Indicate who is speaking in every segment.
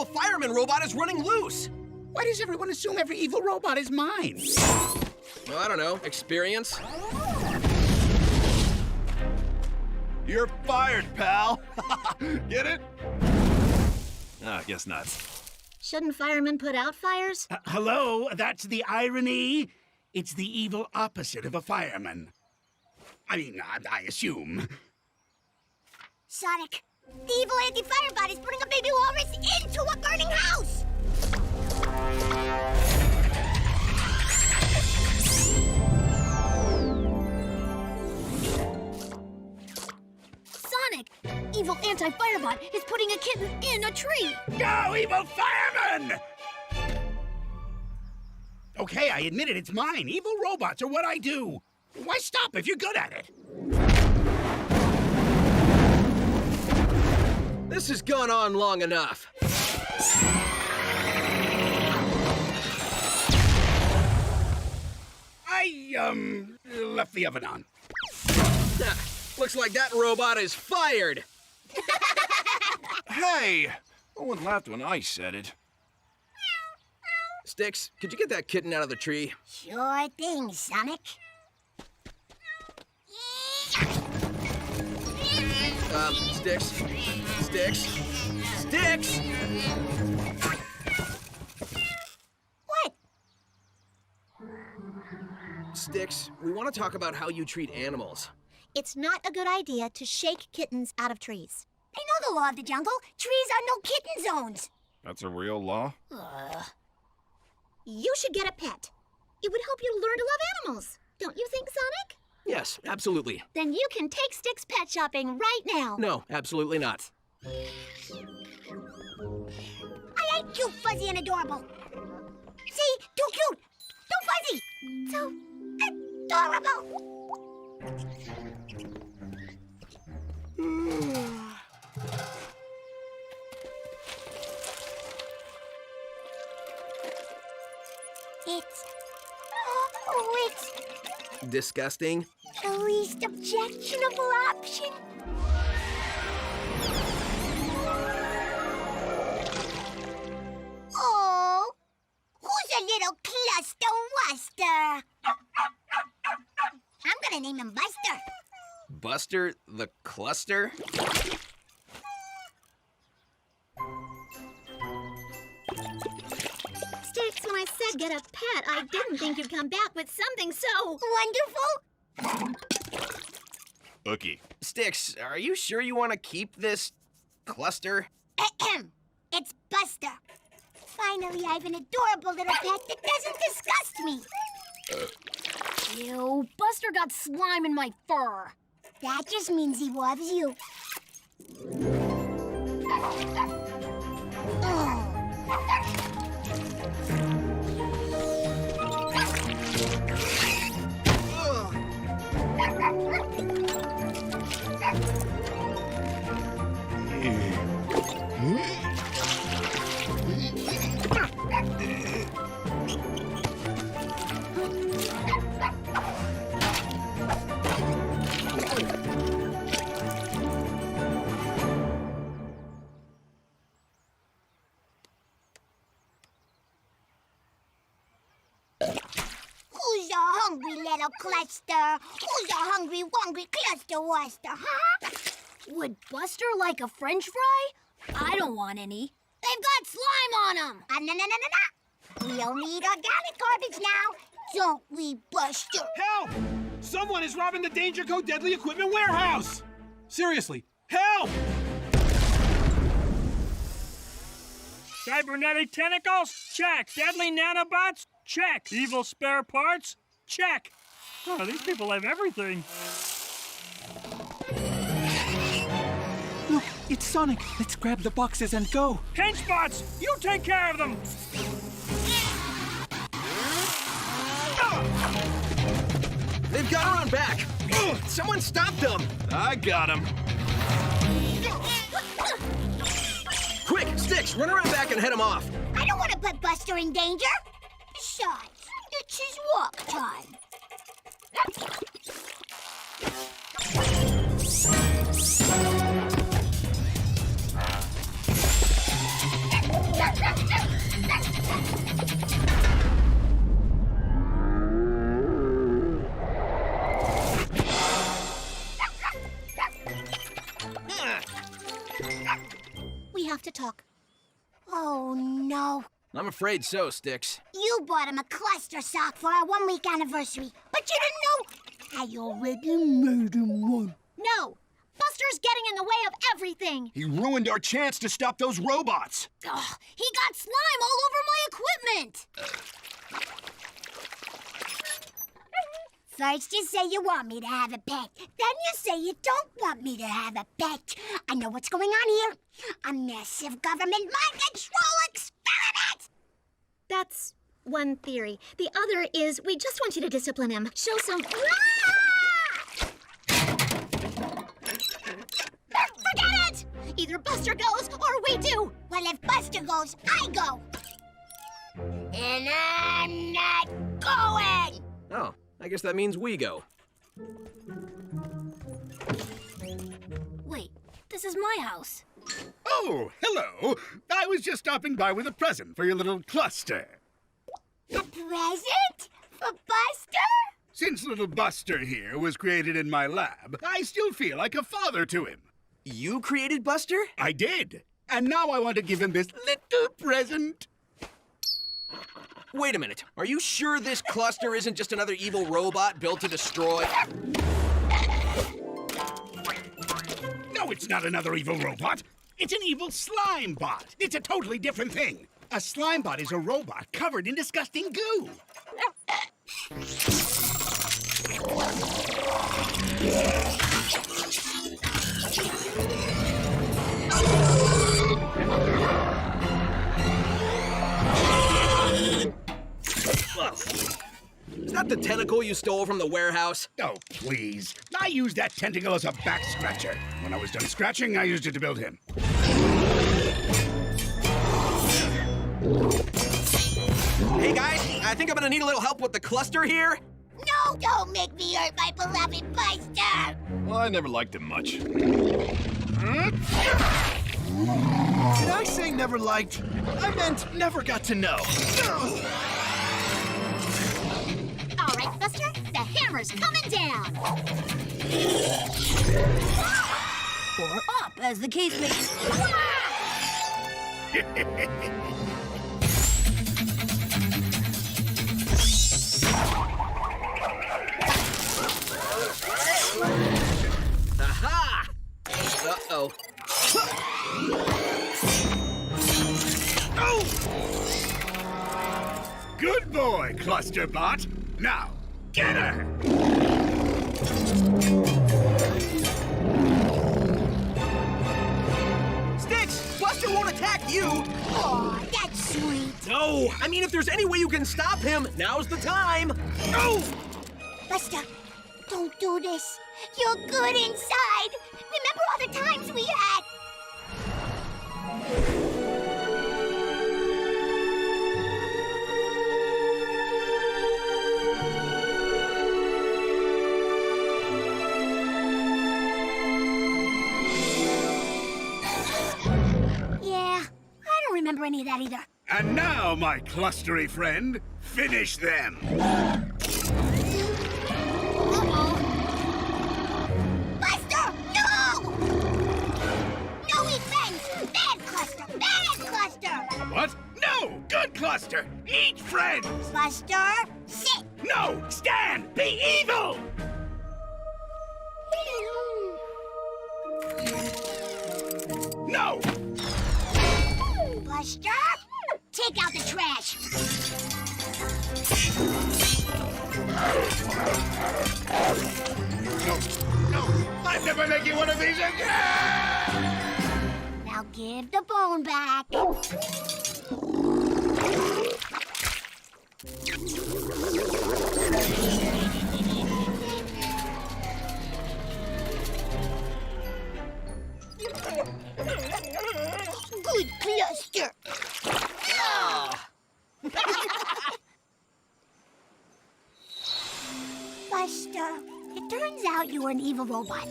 Speaker 1: evil fireman robot is running loose.
Speaker 2: Why does everyone assume every evil robot is mine?
Speaker 1: Well, I don't know. Experience?
Speaker 3: You're fired, pal. Get it? I guess not.
Speaker 4: Shouldn't firemen put out fires?
Speaker 2: Hello, that's the irony. It's the evil opposite of a fireman. I mean, I assume.
Speaker 5: Sonic, the evil anti-fire bot is putting a baby walrus into a burning house!
Speaker 4: Sonic, evil anti-fire bot is putting a kitten in a tree.
Speaker 2: Go, evil fireman! Okay, I admit it, it's mine. Evil robots are what I do. Why stop if you're good at it?
Speaker 1: This has gone on long enough.
Speaker 2: I, left the oven on.
Speaker 1: Looks like that robot is fired.
Speaker 3: Hey! No one laughed when I said it.
Speaker 1: Sticks, could you get that kitten out of the tree?
Speaker 5: Sure thing, Sonic.
Speaker 1: Sticks? Sticks? Sticks!
Speaker 5: What?
Speaker 1: Sticks, we want to talk about how you treat animals.
Speaker 4: It's not a good idea to shake kittens out of trees.
Speaker 5: I know the law of the jungle. Trees are no kitten zones.
Speaker 3: That's a real law?
Speaker 4: You should get a pet. It would help you learn to love animals. Don't you think, Sonic?
Speaker 1: Yes, absolutely.
Speaker 4: Then you can take Sticks pet shopping right now.
Speaker 1: No, absolutely not.
Speaker 5: I ain't cute, fuzzy, and adorable. See? Too cute. Too fuzzy. So adorable. It's
Speaker 1: Disgusting?
Speaker 5: the least objectionable option. Oh, who's a little cluster wuster? I'm gonna name him Buster.
Speaker 1: Buster the Cluster?
Speaker 4: Sticks, when I said get a pet, I didn't think you'd come back with something so...
Speaker 5: Wonderful.
Speaker 3: Ookie.
Speaker 1: Sticks, are you sure you want to keep this cluster?
Speaker 5: Ahem. It's Buster. Finally, I have an adorable little pet that doesn't disgust me.
Speaker 4: Ew, Buster got slime in my fur.
Speaker 5: That just means he loves you. Who's a hungry little cluster? Who's a hungry, wongry cluster wuster, huh?
Speaker 4: Would Buster like a French fry? I don't want any. They've got slime on them.
Speaker 5: No. We only eat organic garbage now, don't we, Buster?
Speaker 6: Help! Someone is robbing the Danger Code Deadly Equipment warehouse! Seriously, help! Cybernetic tentacles? Check. Deadly nanobots? Check. Evil spare parts? Check. Oh, these people have everything.
Speaker 7: Look, it's Sonic. Let's grab the boxes and go.
Speaker 6: Henchbots, you take care of them!
Speaker 1: They've got her on back. Someone stop them.
Speaker 3: I got him.
Speaker 1: Quick, Sticks, run around back and head him off.
Speaker 5: I don't want to put Buster in danger. Besides, it's his walk time. no.
Speaker 1: I'm afraid so, Sticks.
Speaker 5: You bought him a cluster sock for our 1-week anniversary, but you didn't know I already made him one.
Speaker 4: No! Buster's getting in the way of everything!
Speaker 1: He ruined our chance to stop those robots.
Speaker 4: Ugh, he got slime all over my equipment!
Speaker 5: First you say you want me to have a pet, then you say you don't want me to have a pet. I know what's going on here. A massive government mind control experiment!
Speaker 4: That's one theory. The other is we just want you to discipline him. Show some... Forget it! Either Buster goes or we do.
Speaker 5: Well, if Buster goes, I go. And I'm not going!
Speaker 1: Oh, I guess that means we go.
Speaker 4: Wait, this is my house.
Speaker 2: Oh, hello. I was just stopping by with a present for your little cluster.
Speaker 5: A present? For Buster?
Speaker 2: Since little Buster here was created in my lab, I still feel like a father to him.
Speaker 1: You created Buster?
Speaker 2: I did. And now I want to give him this little present.
Speaker 1: Wait a minute. Are you sure this cluster isn't just another evil robot built to destroy?
Speaker 2: No, it's not another evil robot. It's an evil slime bot. It's a totally different thing. A slime bot is a robot covered in disgusting goo.
Speaker 1: Is that the tentacle you stole from the warehouse?
Speaker 2: Oh, please. I used that tentacle as a back scratcher. When I was done scratching, I used it to build him.
Speaker 1: Hey guys, I think I'm gonna need a little help with the cluster here.
Speaker 5: No, don't make me hurt my beloved Buster!
Speaker 3: Well, I never liked him much.
Speaker 1: Did I say never liked? I meant never got to know.
Speaker 4: All right, Buster, the hammer's coming down. Or up, as the case may be.
Speaker 1: Aha! Uh-oh.
Speaker 2: Oh! Good boy, Clusterbot. Now, get her!
Speaker 1: Sticks, Buster won't attack you.
Speaker 5: Aw, that's sweet.
Speaker 1: No, I mean if there's any way you can stop him, now's the time.
Speaker 2: Oh!
Speaker 5: Buster, don't do this. You're good inside. Remember all the times we had? Yeah, I don't remember any of that either.
Speaker 2: And now, my clustery friend, finish them.
Speaker 5: Buster, no! No events! Bad cluster! Bad cluster!
Speaker 2: What? No! Good cluster! Eat friends!
Speaker 5: Buster, sit!
Speaker 2: No! Stand! Be evil! No!
Speaker 5: Buster, take out the trash!
Speaker 2: No! I'm never making one of these again!
Speaker 5: Now give the bone back. Good cluster. Buster, it turns out you were an evil robot.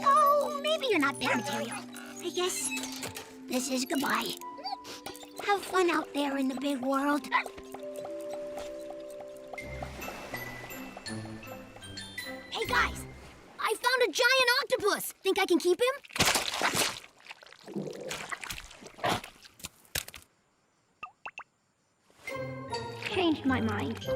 Speaker 5: So maybe you're not bad material. I guess this is goodbye. Have fun out there in the big world.
Speaker 4: Hey, guys, I found a giant octopus. Think I can keep him?
Speaker 5: changed my mind.